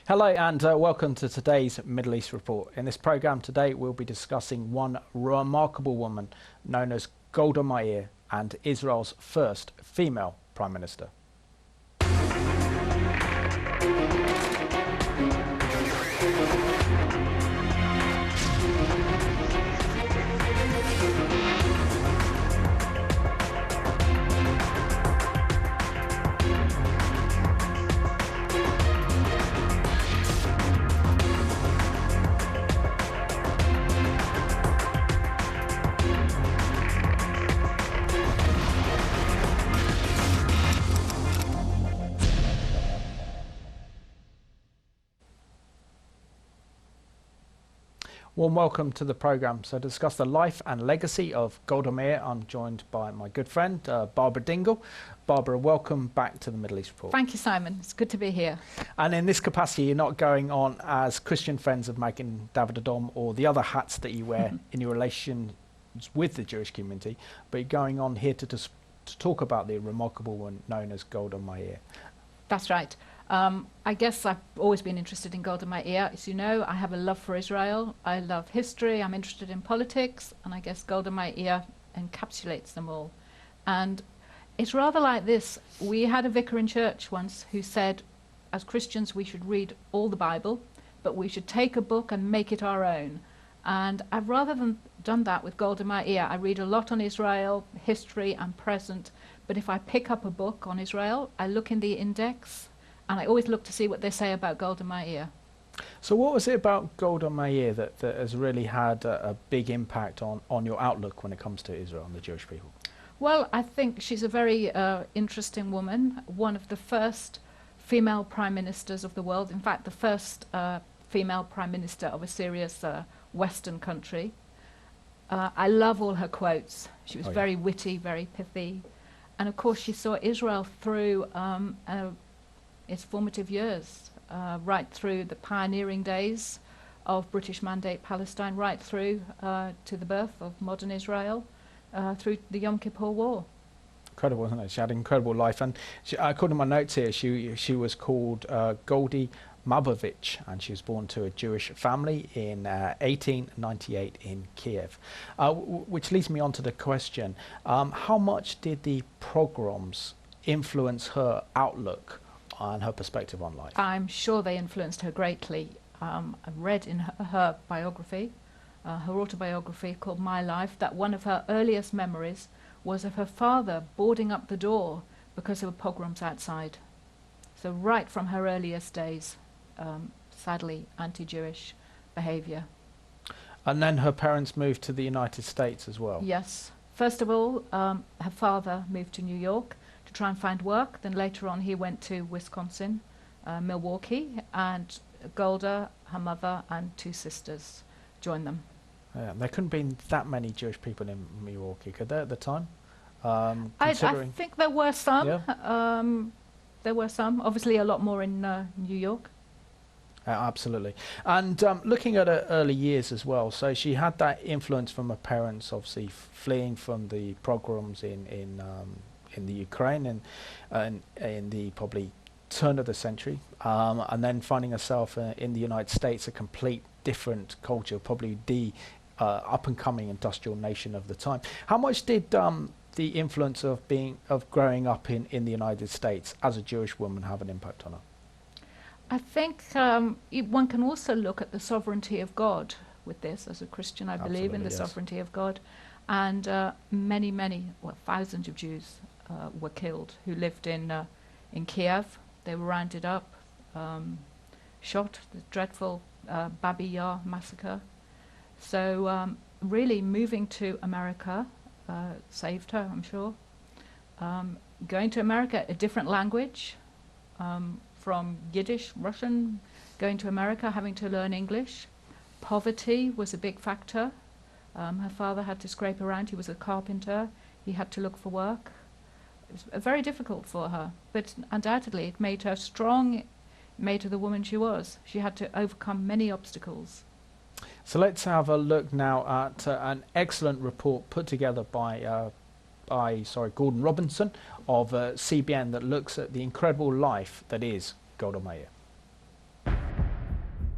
Hello and welcome to today's Middle East Report. In this programme today we'll be discussing one remarkable woman known as Golda Meir and Israel's first female Prime Minister. Warm welcome to the programme. So to discuss the life and legacy of Golda Meir, I'm joined by my good friend Barbara Dingle. Barbara, welcome back to the Middle East Report. Thank you, Simon. It's good to be here. And in this capacity, you're not going on as Christian Friends of Magen David Adom or the other hats that you wear in your relations with the Jewish community, but you're going on here to talk about the remarkable one known as Golda Meir. That's right. I guess I've always been interested in Golda Meir. As you know, I have a love for Israel. I love history. I'm interested in politics. And I guess Golda Meir encapsulates them all. And it's rather like this. We had a vicar in church once who said, as Christians, we should read all the Bible, but we should take a book and make it our own. And I've rather than done that with Golda Meir. I read a lot on Israel, history and present. But if I pick up a book on Israel, I look in the index, and I always look to see what they say about Golda Meir. So what was it about Golda Meir that has really had a big impact on your outlook when it comes to Israel and the Jewish people? Well, I think she's a very interesting woman, one of the first female prime ministers of the world. In fact, the first female prime minister of a serious Western country. I love all her quotes. She was very witty, very pithy. And of course, she saw Israel through its formative years, right through the pioneering days of British Mandate Palestine, right through to the birth of modern Israel, through the Yom Kippur War. Incredible, isn't it? She had an incredible life, and according to my notes here, she was called Goldy Mabovich, and she was born to a Jewish family in 1898 in Kiev. Which leads me on to the question, how much did the pogroms influence her outlook and her perspective on life? I'm sure they influenced her greatly. I read in her biography, her autobiography called My Life, that one of her earliest memories was of her father boarding up the door because there were pogroms outside. So right from her earliest days, sadly, anti-Jewish behaviour. And then her parents moved to the United States as well? Yes. First of all, her father moved to New York to try and find work. Then later on he went to Wisconsin, Milwaukee, and Golda, her mother, and two sisters joined them. Yeah, there couldn't have been that many Jewish people in Milwaukee, could there, at the time? I think there were some. Yeah? There were some. Obviously a lot more in New York. Absolutely. And looking at her early years as well, so she had that influence from her parents, obviously fleeing from the pogroms in the Ukraine and in the probably turn of the century, and then finding herself in the United States, a complete different culture, probably the up-and-coming industrial nation of the time. How much did the influence of growing up in the United States as a Jewish woman have an impact on her? I think one can also look at the sovereignty of God with this. As a Christian, I believe in the sovereignty of God. And many, thousands of Jews were killed who lived in Kiev. They were rounded up, shot, the dreadful Babi Yar massacre. So really moving to America saved her, I'm sure. Going to America, a different language, from Yiddish, Russian, going to America, having to learn English. Poverty was a big factor. Her father had to scrape around. He was a carpenter. He had to look for work. It was very difficult for her, but undoubtedly it made her strong, it made her the woman she was. She had to overcome many obstacles. So let's have a look now at an excellent report put together by Gordon Robinson of CBN that looks at the incredible life that is Golda Meir.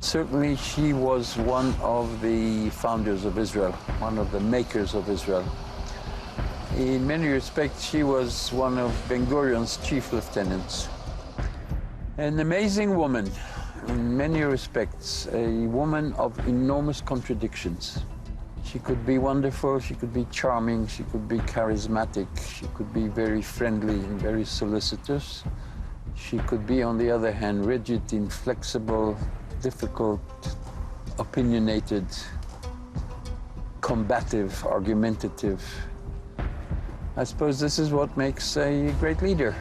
Certainly she was one of the founders of Israel, one of the makers of Israel. In many respects, she was one of Ben-Gurion's chief lieutenants. An amazing woman, in many respects, a woman of enormous contradictions. She could be wonderful, she could be charming, she could be charismatic, she could be very friendly and very solicitous. She could be, on the other hand, rigid, inflexible, difficult, opinionated, combative, argumentative. I suppose this is what makes a great leader.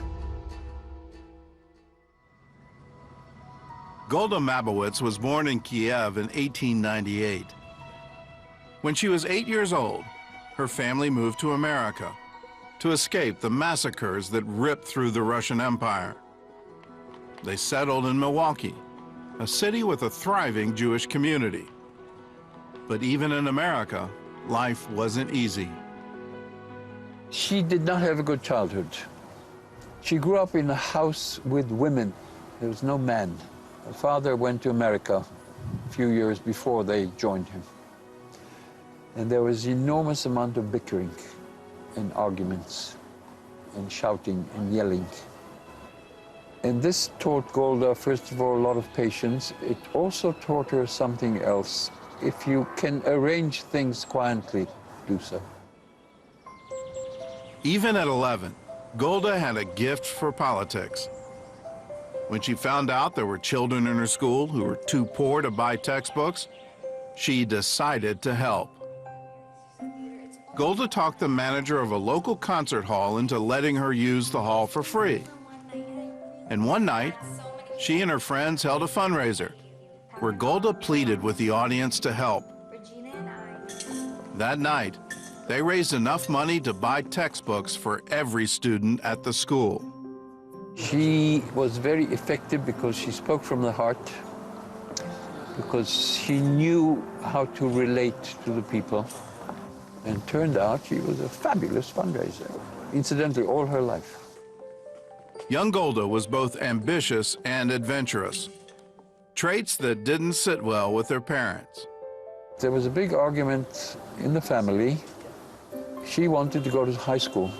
Golda Meir was born in Kiev in 1898. When she was 8 years old, her family moved to America to escape the massacres that ripped through the Russian Empire. They settled in Milwaukee, a city with a thriving Jewish community. But even in America, life wasn't easy. She did not have a good childhood. She grew up in a house with women. There was no man. Her father went to America a few years before they joined him. And there was enormous amount of bickering and arguments and shouting and yelling. And this taught Golda, first of all, a lot of patience. It also taught her something else. If you can arrange things quietly, do so. Even at 11, Golda had a gift for politics. When she found out there were children in her school who were too poor to buy textbooks, she decided to help. Golda talked the manager of a local concert hall into letting her use the hall for free. And one night, she and her friends held a fundraiser where Golda pleaded with the audience to help. That night, they raised enough money to buy textbooks for every student at the school. She was very effective because she spoke from the heart, because she knew how to relate to the people. And turned out she was a fabulous fundraiser, incidentally, all her life. Young Golda was both ambitious and adventurous, traits that didn't sit well with her parents. There was a big argument in the family. She wanted to go to high school,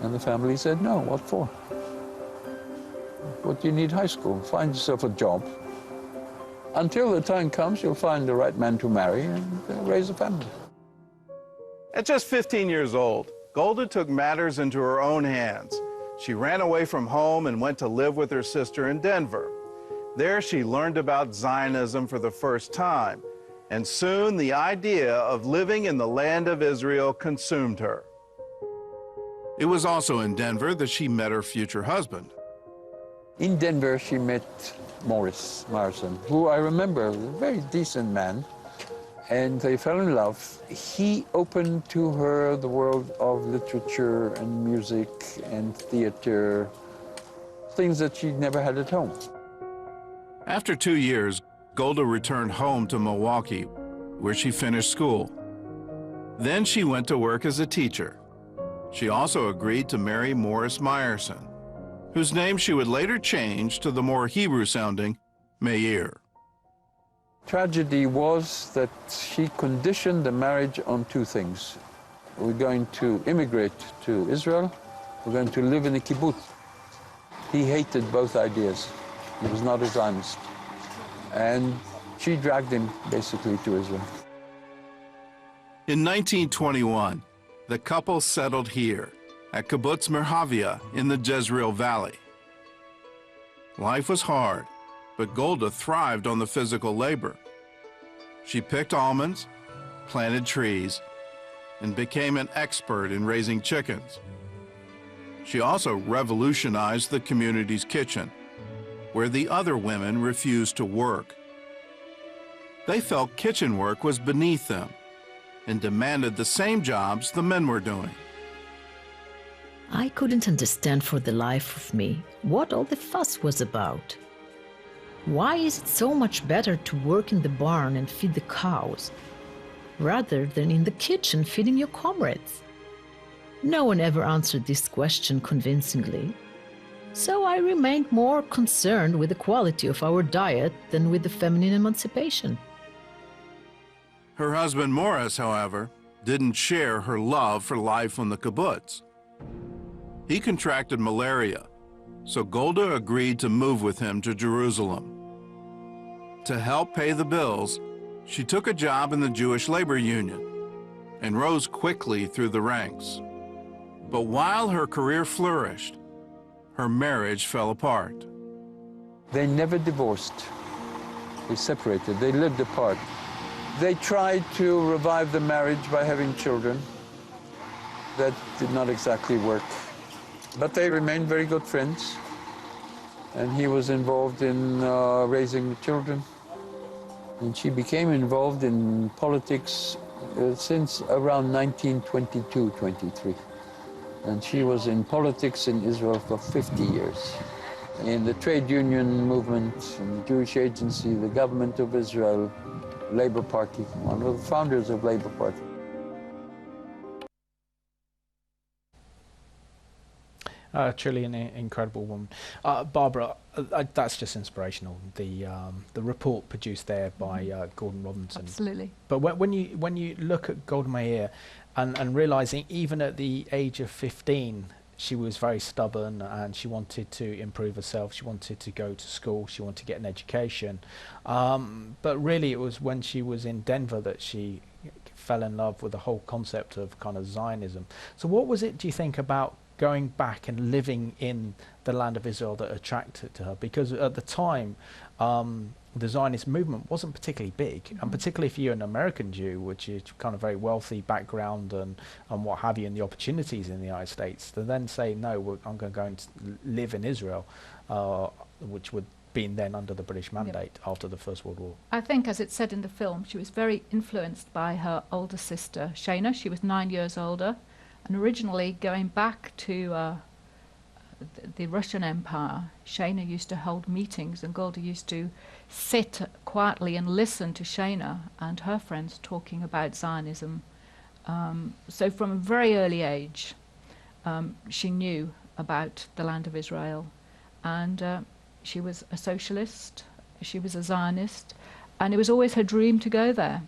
and the family said, no, what for? What do you need high school? Find yourself a job. Until the time comes, you'll find the right man to marry and raise a family. At just 15 years old, Golda took matters into her own hands. She ran away from home and went to live with her sister in Denver. There she learned about Zionism for the first time, and soon the idea of living in the land of Israel consumed her. It was also in Denver that she met her future husband. In Denver, she met Morris Myerson, who I remember was a very decent man. And they fell in love. He opened to her the world of literature and music and theater, things that she never had at home. After 2 years, Golda returned home to Milwaukee, where she finished school. Then she went to work as a teacher. She also agreed to marry Morris Myerson, whose name she would later change to the more Hebrew-sounding Meir. Tragedy was that she conditioned the marriage on two things. We're going to immigrate to Israel. We're going to live in a kibbutz. He hated both ideas. He was not a Zionist. And she dragged him basically to Israel. In 1921, the couple settled here at Kibbutz Merhavia in the Jezreel Valley. Life was hard, but Golda thrived on the physical labor. She picked almonds, planted trees, and became an expert in raising chickens. She also revolutionized the community's kitchen, where the other women refused to work. They felt kitchen work was beneath them and demanded the same jobs the men were doing. I couldn't understand for the life of me what all the fuss was about. Why is it so much better to work in the barn and feed the cows, rather than in the kitchen feeding your comrades? No one ever answered this question convincingly. So I remained more concerned with the quality of our diet than with the feminine emancipation. Her husband Morris, however, didn't share her love for life on the kibbutz. He contracted malaria, so Golda agreed to move with him to Jerusalem. To help pay the bills, she took a job in the Jewish labor union and rose quickly through the ranks. But while her career flourished, her marriage fell apart. They never divorced. They separated. They lived apart. They tried to revive the marriage by having children. That did not exactly work. But they remained very good friends. And he was involved in raising the children. And she became involved in politics since around 1922-23. And she was in politics in Israel for 50 years. In the trade union movement, in the Jewish Agency, the government of Israel, Labour Party, one of the founders of Labour Party. Truly an incredible woman. Barbara, that's just inspirational. The report produced there by Gordon Robinson. Absolutely. But when you look at Golda Meir and realizing even at the age of 15, she was very stubborn and she wanted to improve herself. She wanted to go to school. She wanted to get an education. But really, it was when she was in Denver that she fell in love with the whole concept of kind of Zionism. So what was it, do you think, about going back and living in the land of Israel that attracted to her? Because at the time, the Zionist movement wasn't particularly big, and particularly if you're an American Jew, which is kind of very wealthy background and what have you, and the opportunities in the United States, to then say, no, I'm going to go and live in Israel, which would be then under the British mandate after the First World War. I think, as it said in the film, she was very influenced by her older sister, Shana. She was 9 years older. And originally, going back to the Russian Empire, Shana used to hold meetings, and Golda used to sit quietly and listen to Shana and her friends talking about Zionism. So from a very early age, she knew about the land of Israel. And she was a socialist, she was a Zionist, and it was always her dream to go there.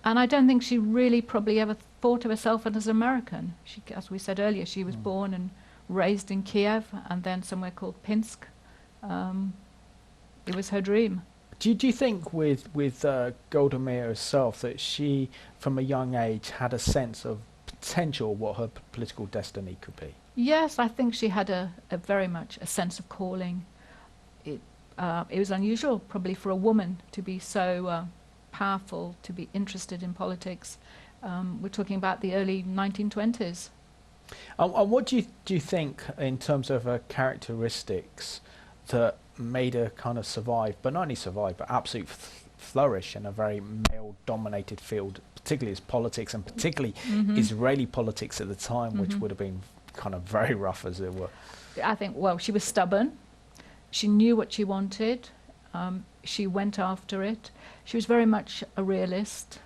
And I don't think she really probably ever thought of herself as an American. She, as we said earlier, she was born and raised in Kiev and then somewhere called Pinsk. It was her dream. Do you think with Golda Meir herself that she, from a young age, had a sense of potential what her political destiny could be? Yes, I think she had a very much a sense of calling. It was unusual probably for a woman to be so powerful, to be interested in politics. We're talking about the early 1920s. And what do you think in terms of her characteristics that made her kind of survive, but not only survive, but absolutely flourish in a very male-dominated field, particularly as politics, and particularly Israeli politics at the time, which would have been kind of very rough, as it were? I think, well, she was stubborn. She knew what she wanted. She went after it. She was very much a realist.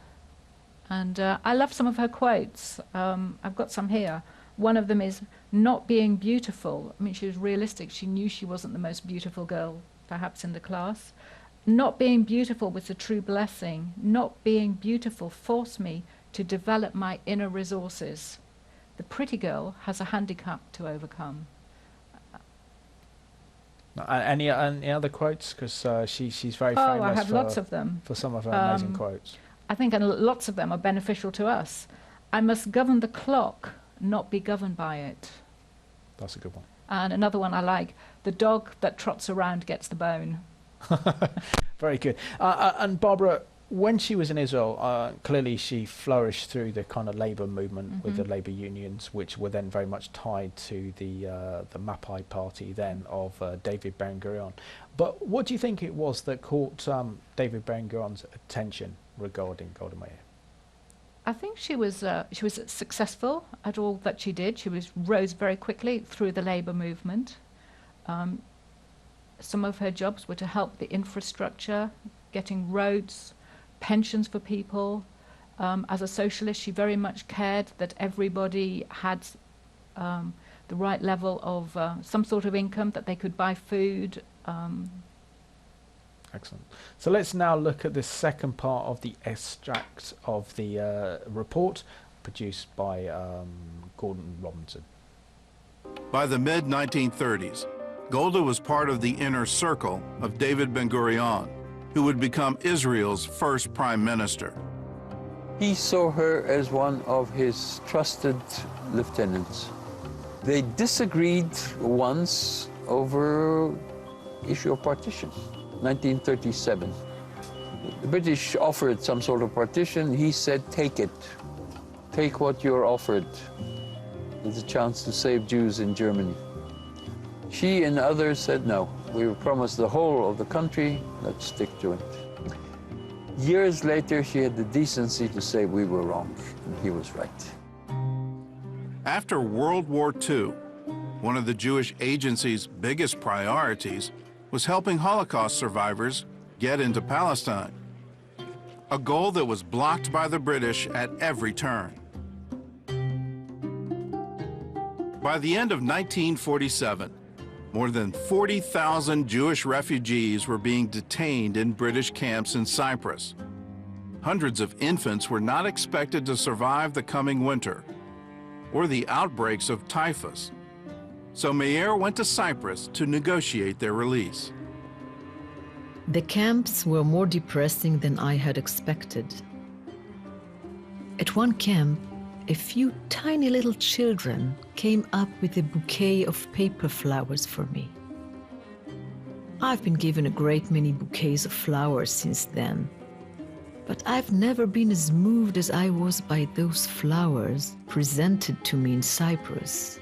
And I love some of her quotes. I've got some here. One of them is, not being beautiful. I mean, she was realistic. She knew she wasn't the most beautiful girl, perhaps, in the class. Not being beautiful was a true blessing. Not being beautiful forced me to develop my inner resources. The pretty girl has a handicap to overcome. Any other quotes? Because she's very famous. Oh, I have lots of them. For some of her amazing quotes. I think lots of them are beneficial to us. I must govern the clock, not be governed by it. That's a good one. And another one I like, the dog that trots around gets the bone. Very good. And Barbara, when she was in Israel, clearly she flourished through the kind of labour movement with the labour unions, which were then very much tied to the Mapai party then of David Ben-Gurion. But what do you think it was that caught David Ben-Gurion's attention regarding Golda Meir? I think she was successful at all that she did. She rose very quickly through the labour movement. Some of her jobs were to help the infrastructure, getting roads, pensions for people. As a socialist, she very much cared that everybody had the right level of some sort of income that they could buy food. Excellent. So let's now look at the second part of the extract of the report produced by Gordon Robinson. By the mid-1930s, Golda was part of the inner circle of David Ben-Gurion, who would become Israel's first prime minister. He saw her as one of his trusted lieutenants. They disagreed once over issue of partition, 1937. The British offered some sort of partition. He said, take it. Take what you're offered. There's a chance to save Jews in Germany. She and others said, no, we were promised the whole of the country, let's stick to it. Years later, she had the decency to say we were wrong, and he was right. After World War II, one of the Jewish Agency's biggest priorities was helping Holocaust survivors get into Palestine, a goal that was blocked by the British at every turn. By the end of 1947, more than 40,000 Jewish refugees were being detained in British camps in Cyprus. Hundreds of infants were not expected to survive the coming winter or the outbreaks of typhus. So Meir went to Cyprus to negotiate their release. The camps were more depressing than I had expected. At one camp, a few tiny little children came up with a bouquet of paper flowers for me. I've been given a great many bouquets of flowers since then, but I've never been as moved as I was by those flowers presented to me in Cyprus,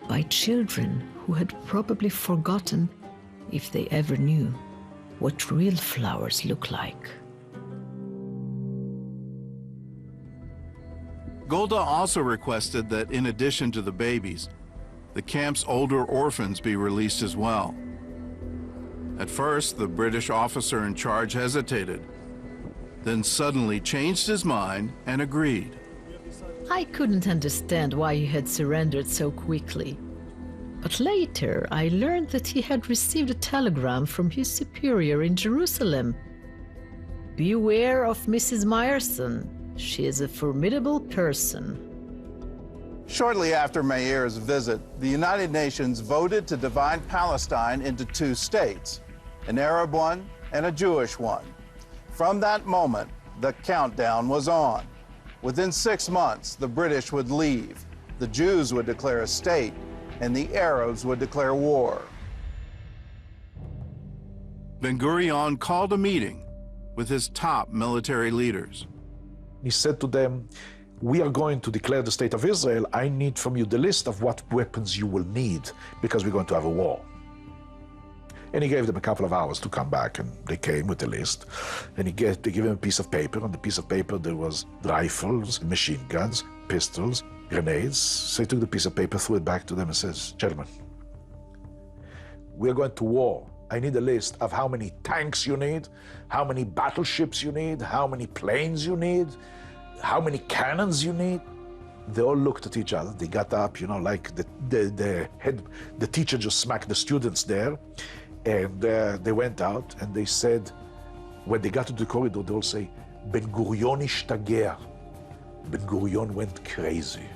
by children who had probably forgotten, if they ever knew, what real flowers look like. Golda also requested that, in addition to the babies, the camp's older orphans be released as well. At first, the British officer in charge hesitated, then suddenly changed his mind and agreed. I couldn't understand why he had surrendered so quickly. But later, I learned that he had received a telegram from his superior in Jerusalem. Beware of Mrs. Meyerson. She is a formidable person. Shortly after Meir's visit, the United Nations voted to divide Palestine into two states, an Arab one and a Jewish one. From that moment, the countdown was on. Within 6 months, the British would leave, the Jews would declare a state, and the Arabs would declare war. Ben-Gurion called a meeting with his top military leaders. He said to them, we are going to declare the state of Israel. I need from you the list of what weapons you will need because we're going to have a war. And he gave them a couple of hours to come back, and they came with the list. And they gave him a piece of paper. On the piece of paper there was rifles, machine guns, pistols, grenades. So he took the piece of paper, threw it back to them and says, gentlemen, we're going to war. I need a list of how many tanks you need, how many battleships you need, how many planes you need, how many cannons you need. They all looked at each other. They got up, you know, like the teacher just smacked the students there. And they went out and they said, when they got to the corridor, they all say, Ben-Gurion ishtagea. Ben-Gurion went crazy.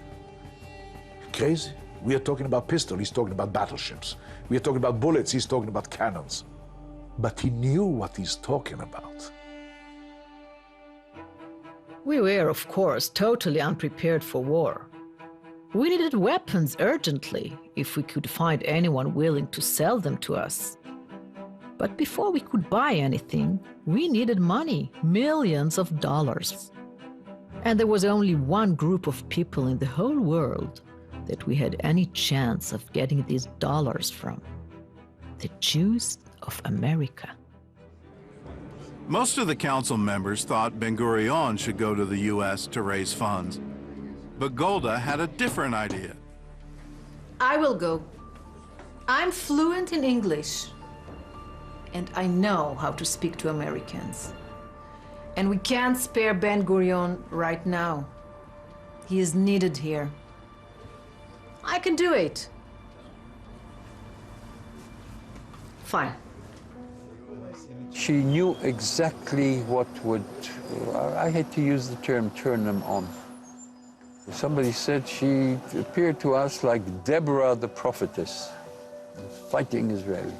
Crazy? We are talking about pistols, he's talking about battleships. We are talking about bullets, he's talking about cannons. But he knew what he's talking about. We were, of course, totally unprepared for war. We needed weapons urgently, if we could find anyone willing to sell them to us. But before we could buy anything, we needed money, millions of dollars. And there was only one group of people in the whole world that we had any chance of getting these dollars from: the Jews of America. Most of the council members thought Ben-Gurion should go to the U.S. to raise funds. But Golda had a different idea. I will go. I'm fluent in English. And I know how to speak to Americans. And we can't spare Ben-Gurion right now. He is needed here. I can do it. Fine. She knew exactly what would, I hate to use the term, turn them on. Somebody said she appeared to us like Deborah the prophetess, fighting Israel.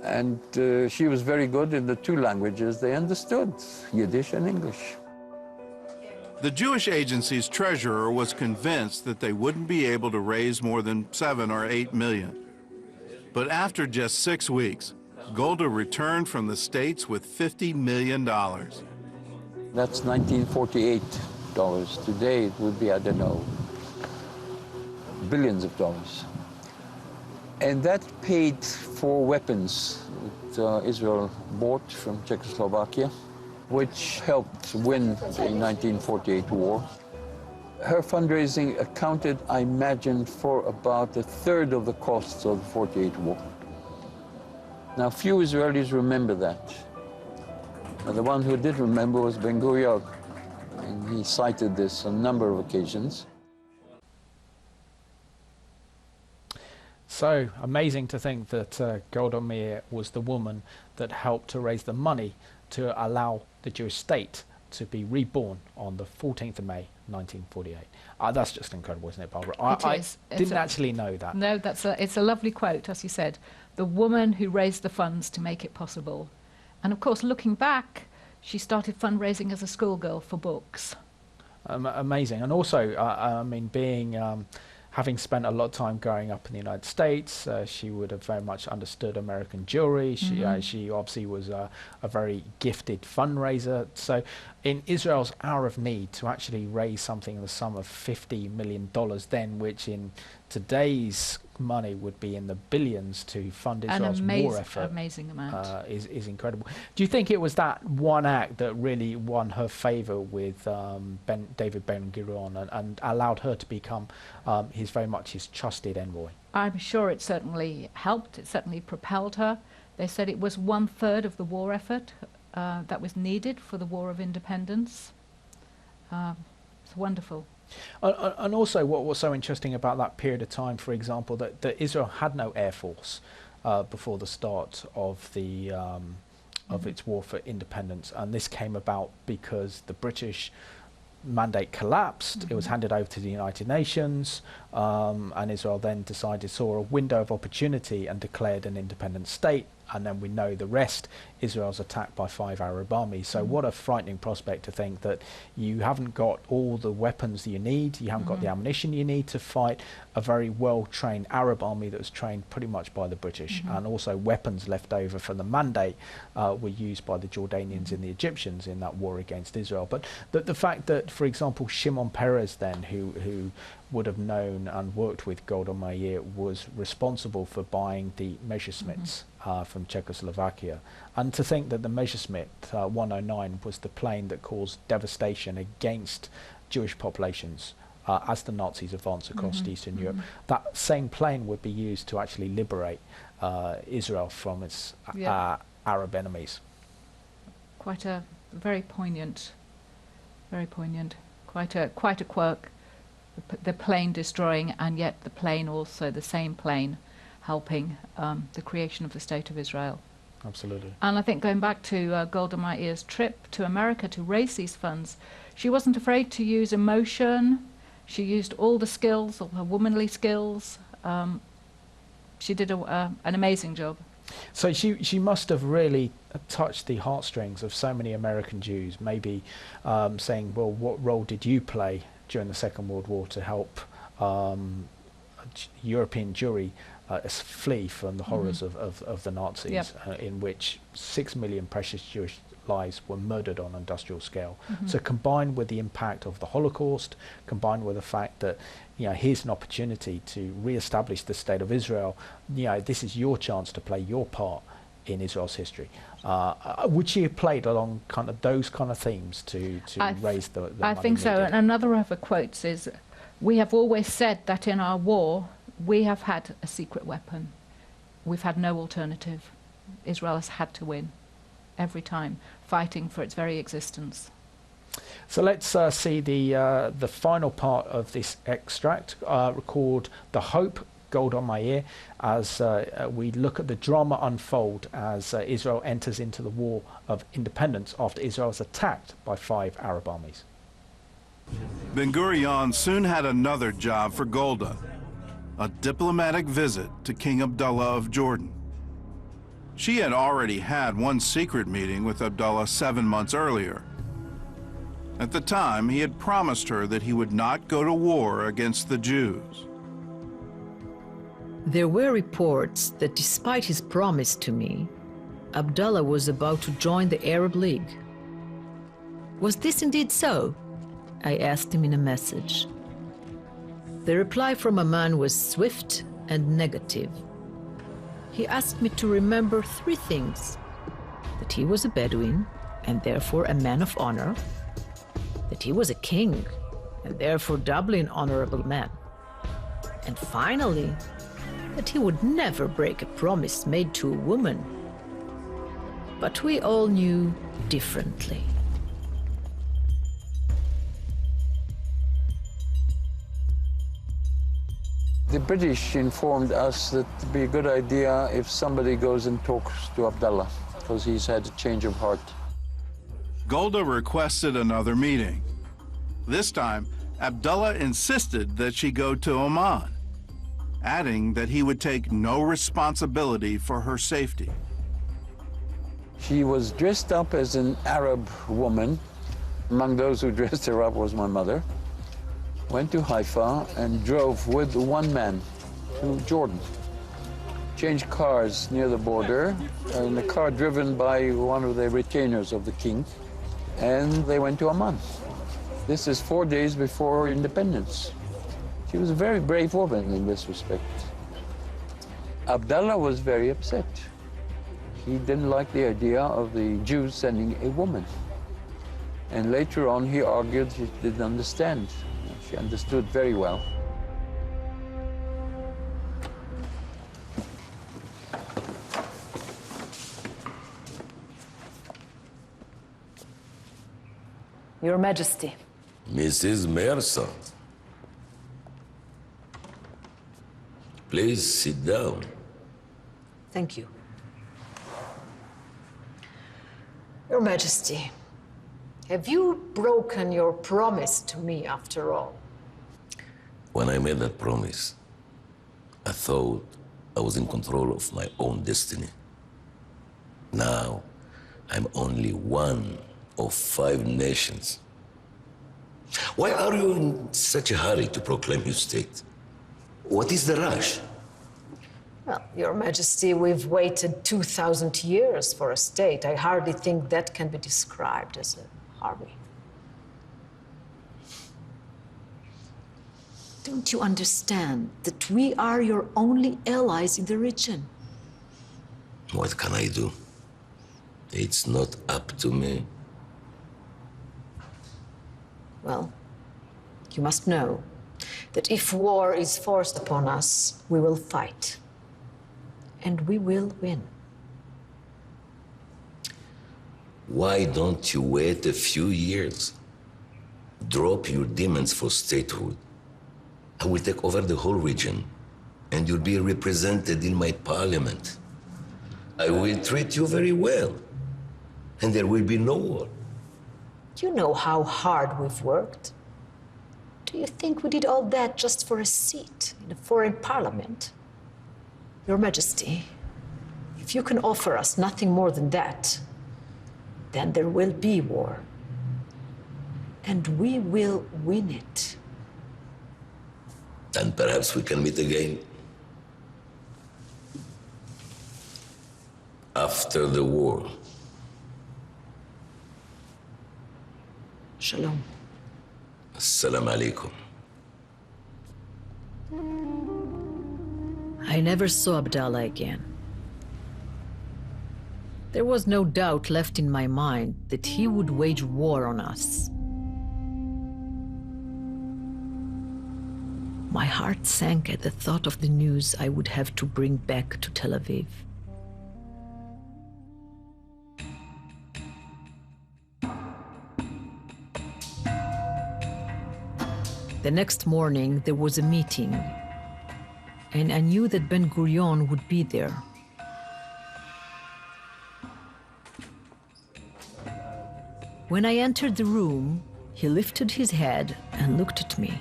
And she was very good in the two languages they understood, Yiddish and English. The Jewish agency's treasurer was convinced that they wouldn't be able to raise more than 7 or 8 million. But after just 6 weeks, Golda returned from the States with $50 million. That's 1948 dollars. Today it would be, I don't know, billions of dollars. And that paid for weapons that Israel bought from Czechoslovakia, which helped win the 1948 war. Her fundraising accounted, I imagine, for about 1/3 of the costs of the 48 war. Now, few Israelis remember that. And the one who did remember was Ben-Gurion, and he cited this on a number of occasions. So amazing to think that Golda Meir was the woman that helped to raise the money to allow the Jewish state to be reborn on the 14th of May, 1948. That's just incredible, isn't it, Barbara? I didn't actually know that. No, it's a lovely quote, as you said. The woman who raised the funds to make it possible. And of course, looking back, she started fundraising as a schoolgirl for books. Amazing. And also, I mean, having spent a lot of time growing up in the United States, she would have very much understood American Jewry. She obviously was a very gifted fundraiser. So in Israel's hour of need, to actually raise something in the sum of $50 million then, which in today's money would be in the billions to fund Israel's war effort, amazing amount. Is incredible. Do you think it was that one act that really won her favor with David Ben-Gurion and allowed her to become very much his trusted envoy? I'm sure it certainly helped. It certainly propelled her. They said it was 1/3 of the war effort that was needed for the War of Independence. It's wonderful. And also, what was so interesting about that period of time, for example, that Israel had no air force before the start of the of its war for independence, and this came about because the British mandate collapsed. It was handed over to the United Nations, and Israel then saw a window of opportunity and declared an independent state. And then we know the rest. Israel's attacked by 5 Arab armies. So what a frightening prospect to think that you haven't got all the weapons that you need, you haven't got the ammunition you need to fight a very well-trained Arab army that was trained pretty much by the British. And also weapons left over from the mandate were used by the Jordanians and the Egyptians in that war against Israel. But the fact that, for example, Shimon Peres then, who would have known and worked with Golda Meir, was responsible for buying the Messerschmitts from Czechoslovakia. And to think that the Messerschmitt 109 was the plane that caused devastation against Jewish populations as the Nazis advanced across Eastern Europe. That same plane would be used to actually liberate Israel from its Arab enemies. Quite a very poignant, quite a quirk. The plane destroying, and yet the plane also, the same plane, helping the creation of the State of Israel. Absolutely. And I think going back to Golda Meir's trip to America to raise these funds, she wasn't afraid to use emotion. She used all the skills, all her womanly skills. She did an amazing job. So she must have really touched the heartstrings of so many American Jews, maybe saying, well, what role did you play during the Second World War to help European Jewry flee from the horrors of the Nazis, in which 6 million precious Jewish lives were murdered on an industrial scale. So combined with the impact of the Holocaust, combined with the fact that, here's an opportunity to re-establish the State of Israel, this is your chance to play your part in Israel's history. Would she have played along kind of those kind of themes to raise the money? I think so. And another of her quotes is, "We have always said that in our war we have had a secret weapon. We've had no alternative. Israel has had to win every time, fighting for its very existence." So let's see the final part of this extract, called "The Hope, Golda Meir," as we look at the drama unfold as Israel enters into the war of independence after Israel is attacked by 5 Arab armies. Ben-Gurion soon had another job for Golda, a diplomatic visit to King Abdullah of Jordan. She had already had one secret meeting with Abdullah 7 months earlier. At the time, he had promised her that he would not go to war against the Jews. There were reports that despite his promise to me, Abdullah was about to join the Arab League. Was this indeed so? I asked him in a message. The reply from Amman was swift and negative. He asked me to remember 3 things: that he was a Bedouin, and therefore a man of honor, that he was a king, and therefore doubly an honorable man, and finally, that he would never break a promise made to a woman. But we all knew differently. The British informed us that it would be a good idea if somebody goes and talks to Abdullah, because he's had a change of heart. Golda requested another meeting. This time, Abdullah insisted that she go to Oman, adding that he would take no responsibility for her safety. She was dressed up as an Arab woman. Among those who dressed her up was my mother. Went to Haifa and drove with 1 man to Jordan. Changed cars near the border, in a car driven by one of the retainers of the king, and they went to Amman. This is 4 days before independence. She was a very brave woman in this respect. Abdullah was very upset. He didn't like the idea of the Jews sending a woman. And later on, he argued he didn't understand. She understood very well. Your Majesty. Mrs. Mercer. Please sit down. Thank you. Your Majesty, have you broken your promise to me after all? When I made that promise, I thought I was in control of my own destiny. Now, I'm only one of 5 nations. Why are you in such a hurry to proclaim your state? What is the rush? Well, Your Majesty, we've waited 2,000 years for a state. I hardly think that can be described as a hurry. Don't you understand that we are your only allies in the region? What can I do? It's not up to me. Well, you must know that if war is forced upon us, we will fight. And we will win. Why don't you wait a few years? Drop your demands for statehood. I will take over the whole region, and you'll be represented in my parliament. I will treat you very well, and there will be no war. You know how hard we've worked. Do you think we did all that just for a seat in a foreign parliament? Your Majesty, if you can offer us nothing more than that, then there will be war. And we will win it. And perhaps we can meet again. After the war. Shalom. Assalamu alaikum. I never saw Abdallah again. There was no doubt left in my mind that he would wage war on us. My heart sank at the thought of the news I would have to bring back to Tel Aviv. The next morning, there was a meeting, and I knew that Ben-Gurion would be there. When I entered the room, he lifted his head and looked at me.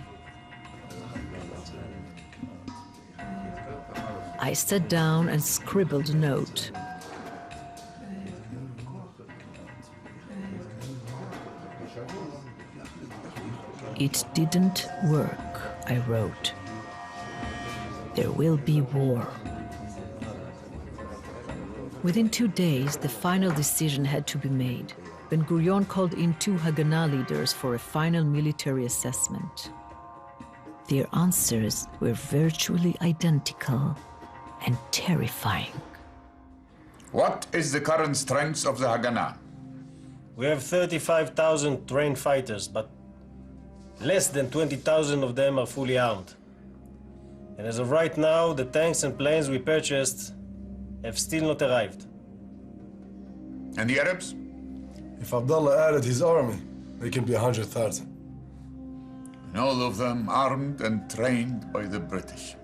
I sat down and scribbled a note. It didn't work, I wrote. There will be war. Within 2 days, the final decision had to be made. Ben-Gurion called in 2 Haganah leaders for a final military assessment. Their answers were virtually identical and terrifying. What is the current strength of the Haganah? We have 35,000 trained fighters, but less than 20,000 of them are fully armed. And as of right now, the tanks and planes we purchased have still not arrived. And the Arabs? If Abdullah added his army, they can be 100,000. And all of them armed and trained by the British.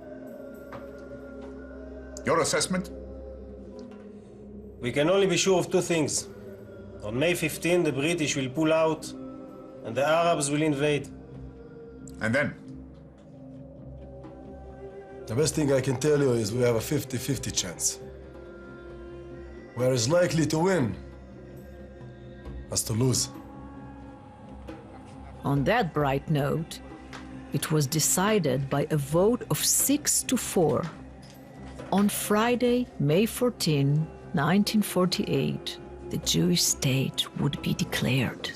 Your assessment? We can only be sure of 2 things. On May 15, the British will pull out and the Arabs will invade. And then? The best thing I can tell you is we have a 50-50 chance. We are as likely to win as to lose. On that bright note, it was decided by a vote of 6-4. On Friday, May 14, 1948, the Jewish state would be declared.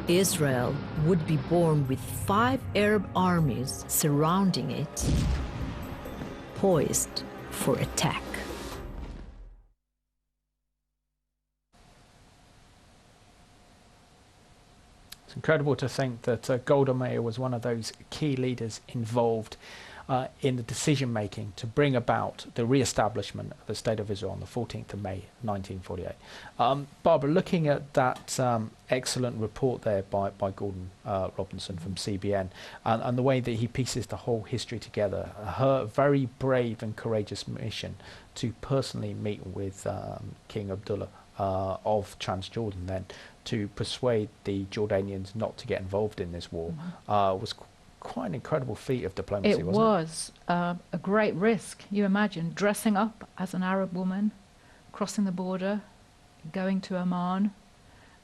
Israel would be born with 5 Arab armies surrounding it, poised for attack. It's incredible to think that Golda Meir was one of those key leaders involved in the decision-making to bring about the re-establishment of the State of Israel on the 14th of May, 1948. Barbara, looking at that excellent report there by Gordon Robinson from CBN, and the way that he pieces the whole history together, her very brave and courageous mission to personally meet with King Abdullah of Transjordan then, to persuade the Jordanians not to get involved in this war, was quite an incredible feat of diplomacy, wasn't it? It was a great risk. You imagine dressing up as an Arab woman, crossing the border, going to Oman,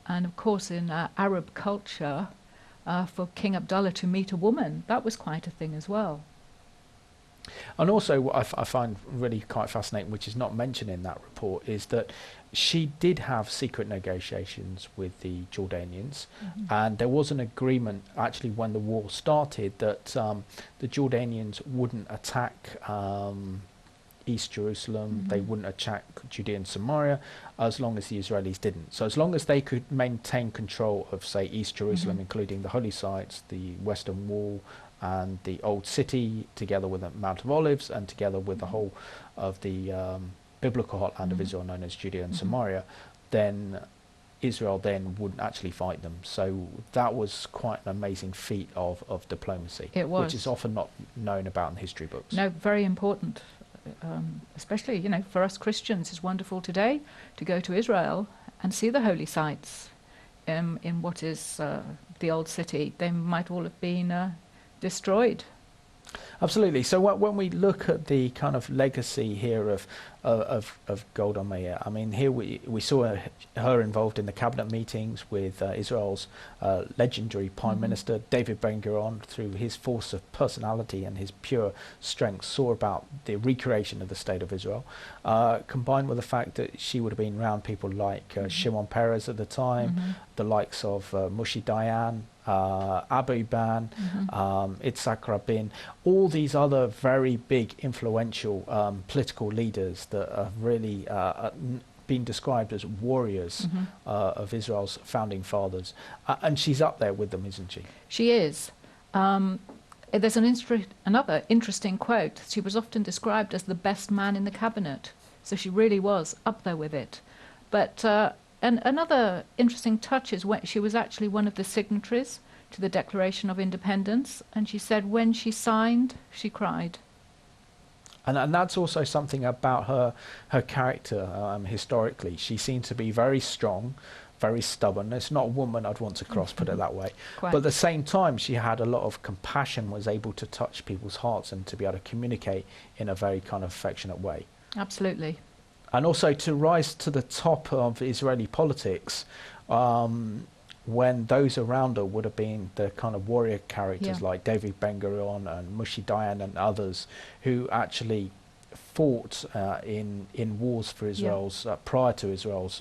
and of course in Arab culture, for King Abdullah to meet a woman, that was quite a thing as well. And also what I find really quite fascinating, which is not mentioned in that report, is that she did have secret negotiations with the Jordanians, and there was an agreement actually when the war started that the Jordanians wouldn't attack East Jerusalem, they wouldn't attack Judea and Samaria as long as the Israelis didn't. So as long as they could maintain control of, say, East Jerusalem, including the holy sites, the Western Wall, and the Old City, together with the Mount of Olives, and together with the whole of the biblical heartland of Israel known as Judea and Samaria, then Israel then wouldn't actually fight them. So that was quite an amazing feat of diplomacy, It was. which is often not known about in history books. No, very important. Especially, you know, for us Christians, it's wonderful today to go to Israel and see the holy sites in what is the Old City. They might all have been destroyed. Absolutely. So when we look at the kind of legacy here of Golda Meir, I mean, here we saw her involved in the cabinet meetings with Israel's legendary Prime Minister David Ben-Gurion. Through his force of personality and his pure strength, saw about the recreation of the State of Israel, combined with the fact that she would have been around people like Shimon Peres at the time, the likes of Moshe Dayan, Abu Ban, Itzhak Rabin, all these other very big influential political leaders that have really been described as warriors of Israel's founding fathers. And she's up there with them, isn't she? She is. There's another interesting quote. She was often described as the best man in the cabinet. So she really was up there with it. But And another interesting touch is when she was actually one of the signatories to the Declaration of Independence, and she said when she signed, she cried. And that's also something about her character historically. She seemed to be very strong, very stubborn. It's not a woman I'd want to cross, put it that way. Quite. But at the same time, she had a lot of compassion, was able to touch people's hearts and to be able to communicate in a very kind of affectionate way. Absolutely. And also to rise to the top of Israeli politics when those around her would have been the kind of warrior characters like David Ben-Gurion and Moshe Dayan and others who actually fought in wars for Israel's prior to Israel's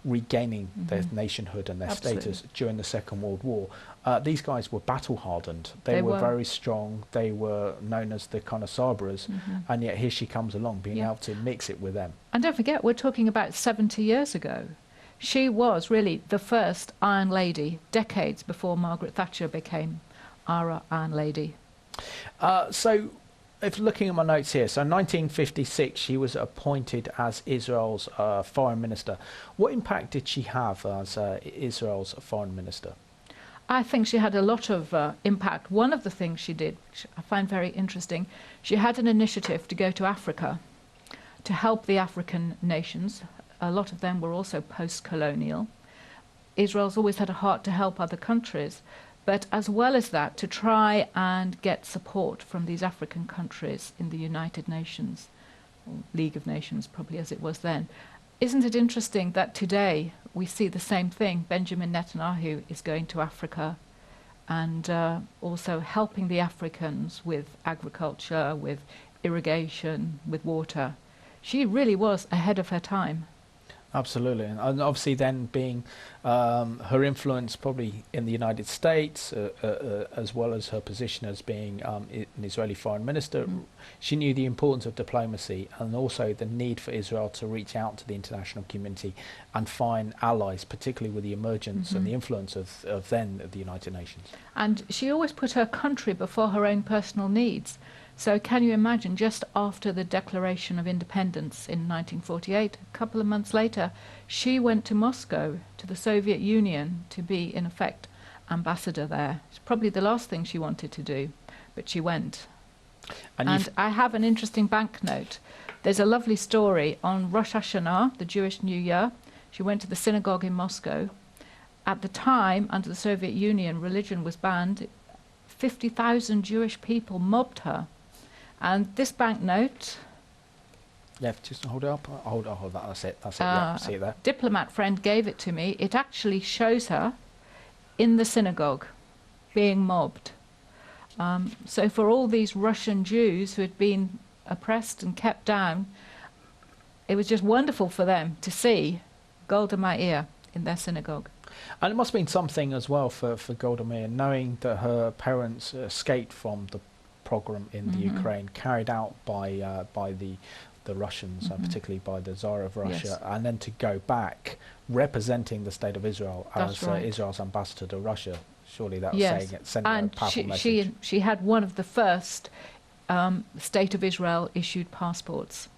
regaining their nationhood and their status during the Second World War. These guys were battle hardened. They were very strong. They were known as the kind of Sabras, and yet here she comes along being able to mix it with them. And don't forget, we're talking about 70 years ago. She was really the first Iron Lady, decades before Margaret Thatcher became our Iron Lady. So if looking at my notes here, so 1956 she was appointed as Israel's foreign minister. What impact did she have as Israel's foreign minister? I think she had a lot of impact. One of the things she did, which I find very interesting, she had an initiative to go to Africa to help the African nations. A lot of them were also post-colonial. Israel's always had a heart to help other countries, but as well as that, to try and get support from these African countries in the United Nations, or League of Nations probably as it was then. Isn't it interesting that today we see the same thing? Benjamin Netanyahu is going to Africa and also helping the Africans with agriculture, with irrigation, with water. She really was ahead of her time. Absolutely, and obviously then being her influence probably in the United States, as well as her position as being an Israeli foreign minister, she knew the importance of diplomacy and also the need for Israel to reach out to the international community and find allies, particularly with the emergence and the influence of the United Nations. And she always put her country before her own personal needs. So can you imagine, just after the Declaration of Independence in 1948, a couple of months later, she went to Moscow, to the Soviet Union, to be, in effect, ambassador there. It's probably the last thing she wanted to do, but she went. And I have an interesting banknote. There's a lovely story on Rosh Hashanah, the Jewish New Year. She went to the synagogue in Moscow. At the time, under the Soviet Union, religion was banned. 50,000 Jewish people mobbed her. And this banknote... Yeah, just hold it up. Hold that. That's it. That's it. Yeah, see it there. A diplomat friend gave it to me. It actually shows her in the synagogue being mobbed. So for all these Russian Jews who had been oppressed and kept down, it was just wonderful for them to see Golda Meir in their synagogue. And it must have been something as well for Golda Meir, knowing that her parents escaped from the pogrom in the Ukraine, carried out by the Russians, particularly by the Tsar of Russia, and then to go back representing the State of Israel as Israel's ambassador to Russia. Surely that was sending a powerful message. She had one of the first State of Israel issued passports.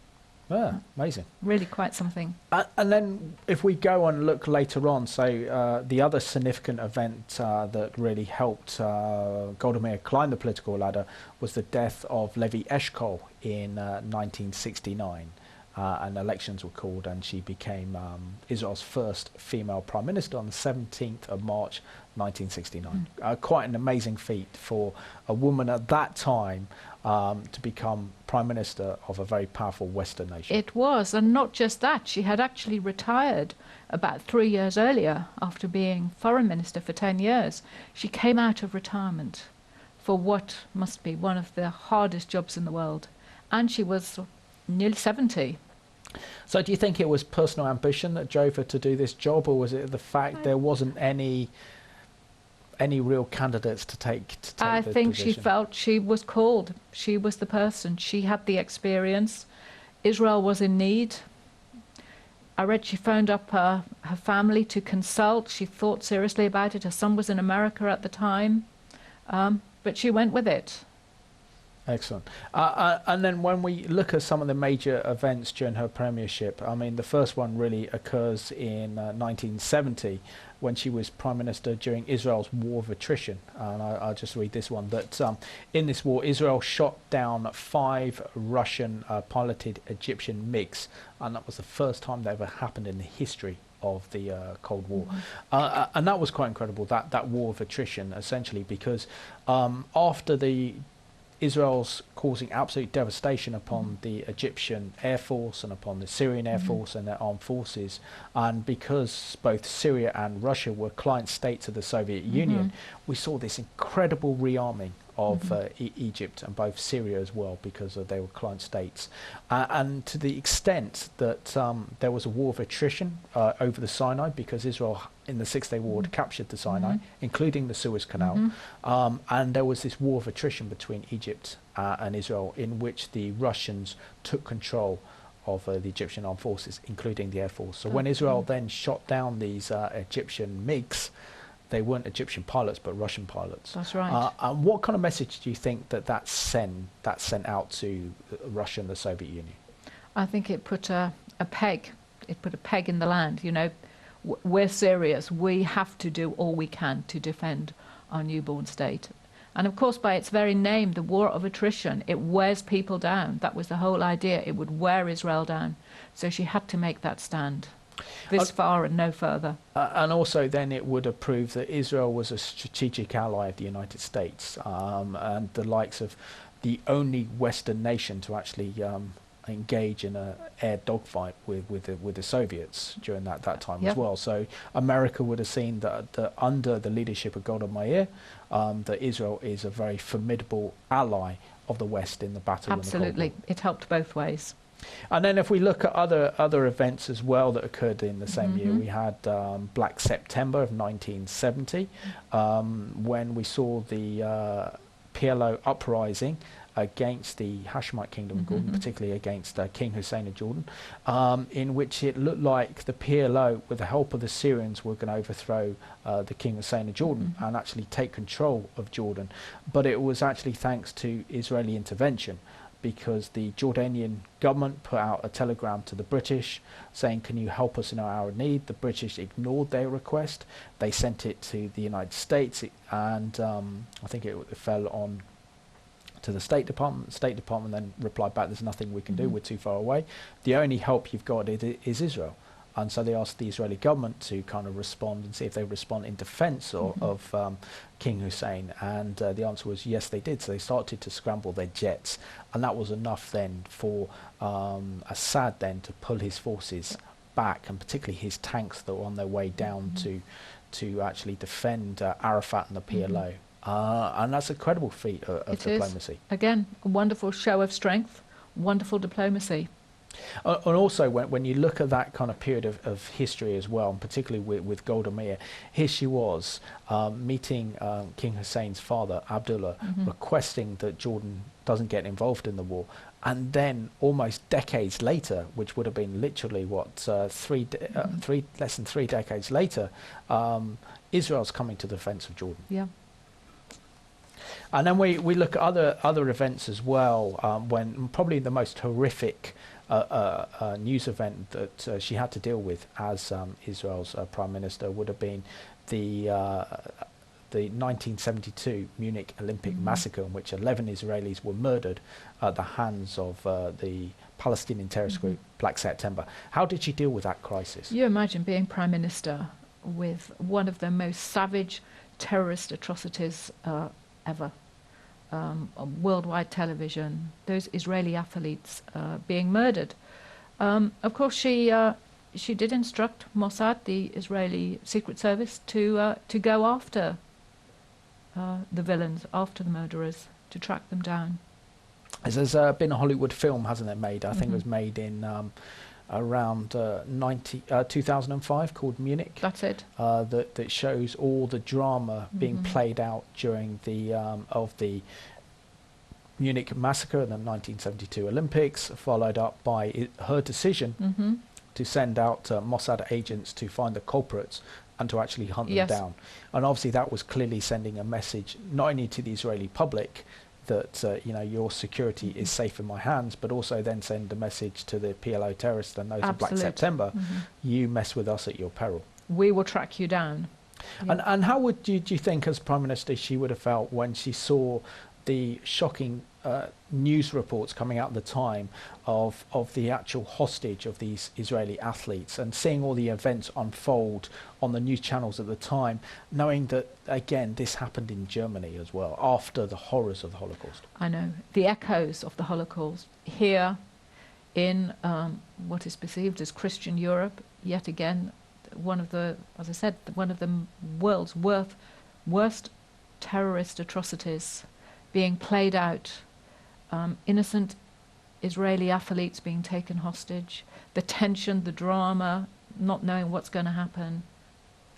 Yeah, amazing. Really quite something. And then if we go and look later on, so the other significant event that really helped Golda Meir climb the political ladder was the death of Levi Eshkol in 1969. And elections were called and she became Israel's first female prime minister on the 17th of March 1969. Quite an amazing feat for a woman at that time to become prime minister of a very powerful Western nation. It was, and not just that, she had actually retired about 3 years earlier after being foreign minister for 10 years. She came out of retirement for what must be one of the hardest jobs in the world, and she was nearly 70. So do you think it was personal ambition that drove her to do this job, or was it the fact there wasn't any real candidates to take I the think position? she felt she was called. She was the person. She had the experience. Israel was in need. I read she phoned up her family to consult. She thought seriously about it. Her son was in America at the time, but she went with it. Excellent. And then when we look at some of the major events during her premiership, I mean, the first one really occurs in 1970 when she was Prime Minister during Israel's war of attrition. And I'll just read this one, that in this war, Israel shot down 5 Russian piloted Egyptian MiGs, and that was the first time that ever happened in the history of the Cold War. And that was quite incredible, that war of attrition, essentially, because after the Israel's causing absolute devastation upon the Egyptian Air Force and upon the Syrian Air Force and their armed forces, and because both Syria and Russia were client states of the Soviet Union, we saw this incredible rearming of Egypt and both Syria as well, because they were client states. And to the extent that there was a war of attrition over the Sinai, because Israel in the Six-Day War had captured the Sinai, including the Suez Canal, and there was this war of attrition between Egypt and Israel, in which the Russians took control of the Egyptian armed forces, including the Air Force. So when Israel then shot down these Egyptian MiGs, they weren't Egyptian pilots, but Russian pilots. That's right. And what kind of message do you think that sent out to Russia and the Soviet Union? I think it put a peg. It put a peg in the land. You know, we're serious. We have to do all we can to defend our newborn state. And of course, by its very name, the war of attrition, it wears people down. That was the whole idea. It would wear Israel down. So she had to make that stand. This far and no further. And also then it would have proved that Israel was a strategic ally of the United States, and the likes of the only Western nation to actually engage in an air dogfight with the Soviets during that time as well. So America would have seen that under the leadership of Golda Meir, that Israel is a very formidable ally of the West in the battle. Absolutely. In the Cold War. It helped both ways. And then if we look at other events as well that occurred in the same year, we had Black September of 1970, when we saw the PLO uprising against the Hashemite Kingdom of Jordan, particularly against King Hussein of Jordan, in which it looked like the PLO, with the help of the Syrians, were going to overthrow the King Hussein of Jordan and actually take control of Jordan. But it was actually thanks to Israeli intervention, because the Jordanian government put out a telegram to the British saying, can you help us in our hour of need? The British ignored their request. They sent it to the United States, and I think it fell on to the State Department. The State Department then replied back, there's nothing we can do, we're too far away. The only help you've got is Israel. And so they asked the Israeli government to kind of respond and see if they respond in defense of King Hussein. And the answer was yes, they did. So they started to scramble their jets. And that was enough then for Assad then to pull his forces back, and particularly his tanks that were on their way down to actually defend Arafat and the PLO. And that's a credible feat of diplomacy. Again, a wonderful show of strength, wonderful diplomacy. And also, when you look at that kind of period of history as well, and particularly with Golda Meir, here she was meeting King Hussein's father, Abdullah, requesting that Jordan doesn't get involved in the war. And then almost decades later, which would have been literally, less than 3 decades later, Israel's coming to the defense of Jordan. Yeah. And then we look at other events as well, when probably the most horrific news event that she had to deal with as Israel's Prime Minister would have been the 1972 Munich Olympic massacre, in which 11 Israelis were murdered at the hands of the Palestinian terrorist group Black September. How did she deal with that crisis? You imagine being Prime Minister with one of the most savage terrorist atrocities ever. On worldwide television, those Israeli athletes being murdered. Of course, she did instruct Mossad, the Israeli Secret Service, to go after the villains, after the murderers, to track them down. There's been a Hollywood film, hasn't it, made? I think it was made in around 2005, called Munich. That's it. That shows all the drama being played out during the Munich massacre and the 1972 Olympics, followed up by her decision to send out Mossad agents to find the culprits and to actually hunt them down. And obviously that was clearly sending a message not only to the Israeli public, that your security is safe in my hands, but also then send a message to the PLO terrorists and those of Black September, you mess with us at your peril. We will track you down. Yeah. And how would do you think, as Prime Minister, she would have felt when she saw the shocking news reports coming out at the time of the actual hostage of these Israeli athletes, and seeing all the events unfold on the news channels at the time, knowing that, again, this happened in Germany as well, after the horrors of the Holocaust? I know. The echoes of the Holocaust here in what is perceived as Christian Europe, yet again, one of the, as I said, one of the world's worst terrorist atrocities being played out, innocent Israeli athletes being taken hostage, the tension, the drama, not knowing what's going to happen.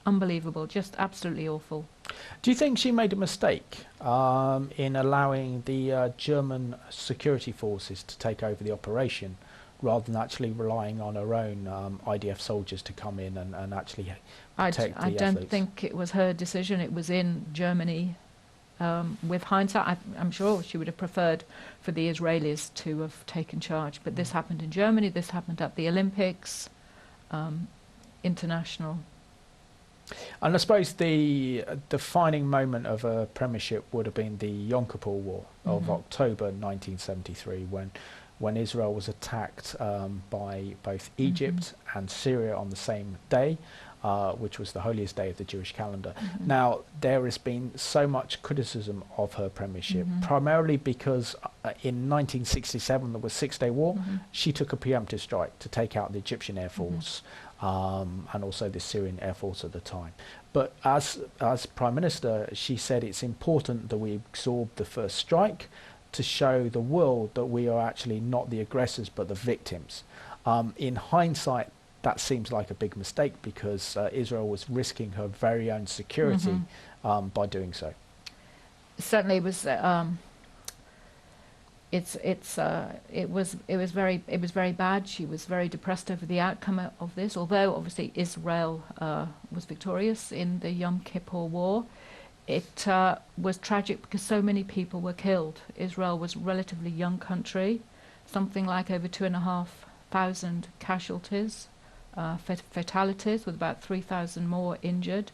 Unbelievable, just absolutely awful. Do you think she made a mistake in allowing the German security forces to take over the operation, rather than actually relying on her own IDF soldiers to come in and actually protect the athletes? I don't think it was her decision. It was in Germany. With hindsight, I'm sure she would have preferred for the Israelis to have taken charge. But this happened in Germany. This happened at the Olympics, international. And I suppose the defining moment of her premiership would have been the Yom Kippur War of October 1973, when Israel was attacked by both Egypt and Syria on the same day, which was the holiest day of the Jewish calendar. Now, there has been so much criticism of her premiership, primarily because in 1967 there was a 6-day war. She took a preemptive strike to take out the Egyptian Air Force and also the Syrian Air Force at the time. But as Prime Minister, she said it's important that we absorb the first strike to show the world that we are actually not the aggressors but the victims. In hindsight, that seems like a big mistake, because Israel was risking her very own security by doing so. Certainly, it was. It was very bad. She was very depressed over the outcome of this. Although obviously Israel was victorious in the Yom Kippur War, it was tragic because so many people were killed. Israel was a relatively young country, something like over 2,500 casualties. Fatalities, with about 3,000 more injured,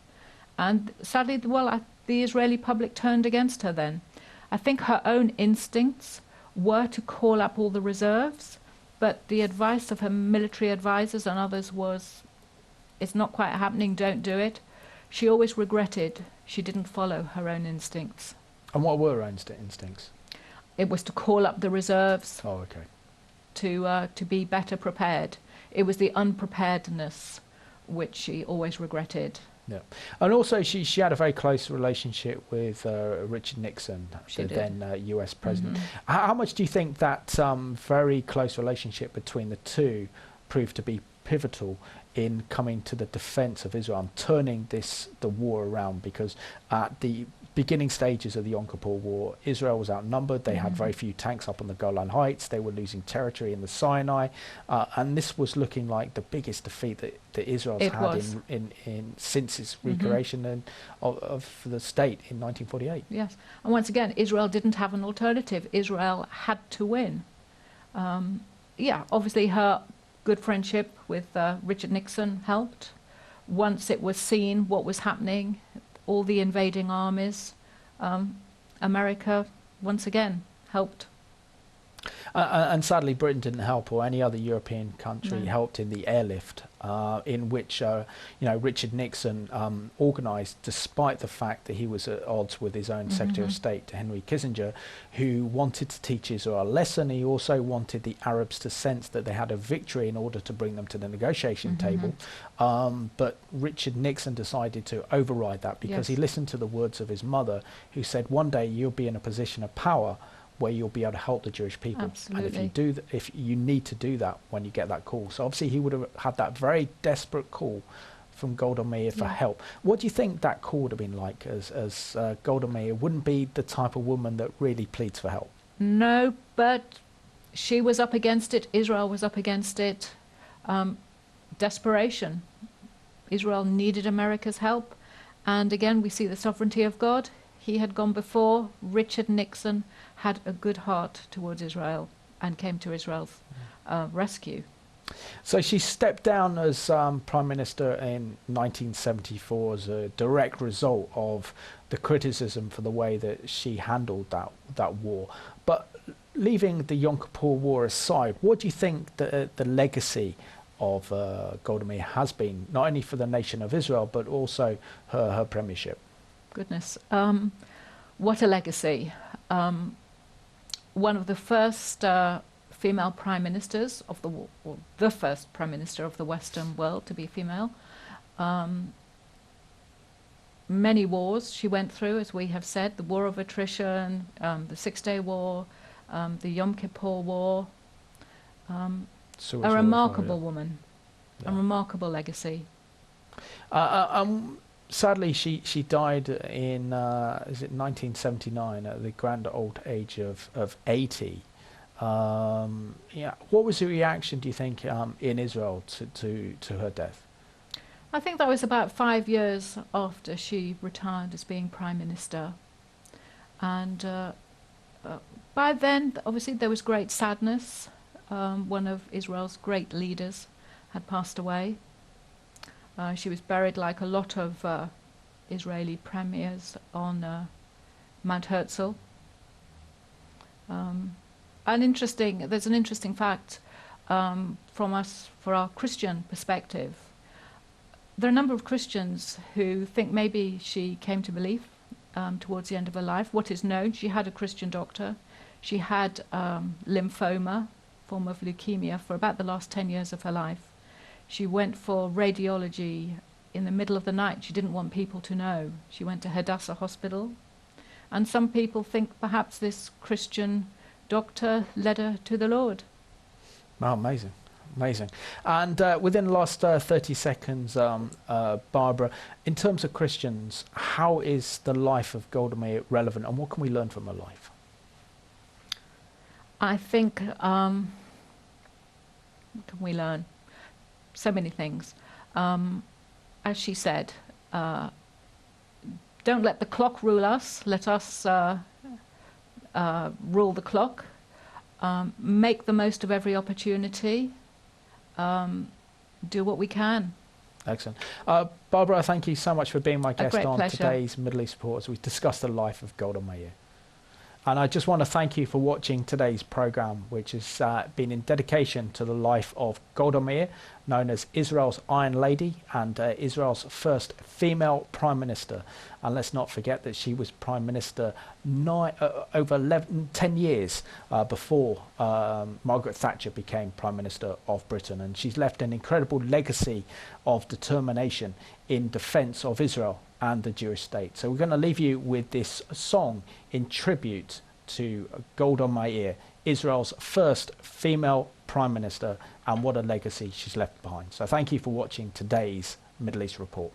and sadly, the Israeli public turned against her then. I think her own instincts were to call up all the reserves, but the advice of her military advisors and others was, it's not quite happening, don't do it. She always regretted she didn't follow her own instincts. And what were her own instincts? It was to call up the reserves. Oh, okay. To be better prepared. It was the unpreparedness which she always regretted. Yeah, and also she had a very close relationship with Richard Nixon, the then US president. How much do you think that very close relationship between the two proved to be pivotal in coming to the defense of Israel and turning the war around? Because at the beginning stages of the Yom Kippur War, Israel was outnumbered. They had very few tanks up on the Golan Heights. They were losing territory in the Sinai, and this was looking like the biggest defeat that Israel's had in since its recreation of the state in 1948. Yes, and once again, Israel didn't have an alternative. Israel had to win. Yeah, obviously her good friendship with Richard Nixon helped. Once it was seen what was happening, all the invading armies, America once again helped. And sadly, Britain didn't help, or any other European country helped in the airlift, in which Richard Nixon organised, despite the fact that he was at odds with his own Secretary of State, Henry Kissinger, who wanted to teach Israel a lesson. He also wanted the Arabs to sense that they had a victory in order to bring them to the negotiation table. But Richard Nixon decided to override that, because he listened to the words of his mother, who said, one day you'll be in a position of power where you'll be able to help the Jewish people. Absolutely. And if you need to do that when you get that call. So obviously he would have had that very desperate call from Golda Meir for help. What do you think that call would have been like, as Golda Meir wouldn't be the type of woman that really pleads for help? No, but she was up against it. Israel was up against it. Desperation. Israel needed America's help. And again, we see the sovereignty of God. he had gone before, Richard Nixon, had a good heart towards Israel and came to Israel's rescue. So she stepped down as Prime Minister in 1974 as a direct result of the criticism for the way that she handled that war. But leaving the Yom Kippur War aside, what do you think the legacy of Golda Meir has been, not only for the nation of Israel, but also her premiership? Goodness, what a legacy. One of the first female prime ministers of the or the first prime minister of the Western world to be female. Many wars she went through, as we have said, the War of Attrition, the Six-Day War, the Yom Kippur War. A remarkable woman, a remarkable legacy. Sadly, she died in is it 1979 at the grand old age of 80. Yeah, what was the reaction, do you think, in Israel to her death? I think that was about 5 years after she retired as being Prime Minister. And by then, obviously, there was great sadness. One of Israel's great leaders had passed away. She was buried, like a lot of Israeli premiers, on Mount Herzl. There's an interesting fact from us, for our Christian perspective. There are a number of Christians who think maybe she came to belief towards the end of her life. What is known, she had a Christian doctor. She had lymphoma, form of leukemia, for about the last 10 years of her life. She went for radiology in the middle of the night. She didn't want people to know. She went to Hadassah Hospital. And some people think perhaps this Christian doctor led her to the Lord. Oh, amazing. Amazing. And within the last 30 seconds, Barbara, in terms of Christians, how is the life of Golda Meir relevant, and what can we learn from her life? I think, what can we learn? So many things. As she said, don't let the clock rule us, let us rule the clock. Make the most of every opportunity. Do what we can. Excellent. Barbara, thank you so much for being my guest on pleasure. Today's Middle East Report as we discuss the life of Golda Meir. And I just want to thank you for watching today's programme, which has been in dedication to the life of Golda Meir, known as Israel's Iron Lady and Israel's first female Prime Minister. And let's not forget that she was Prime Minister over 10 years before Margaret Thatcher became Prime Minister of Britain. And she's left an incredible legacy of determination in defence of Israel and the Jewish state. So we're going to leave you with this song in tribute to Golda Meir, Israel's first female Prime Minister, and what a legacy she's left behind. So thank you for watching today's Middle East Report.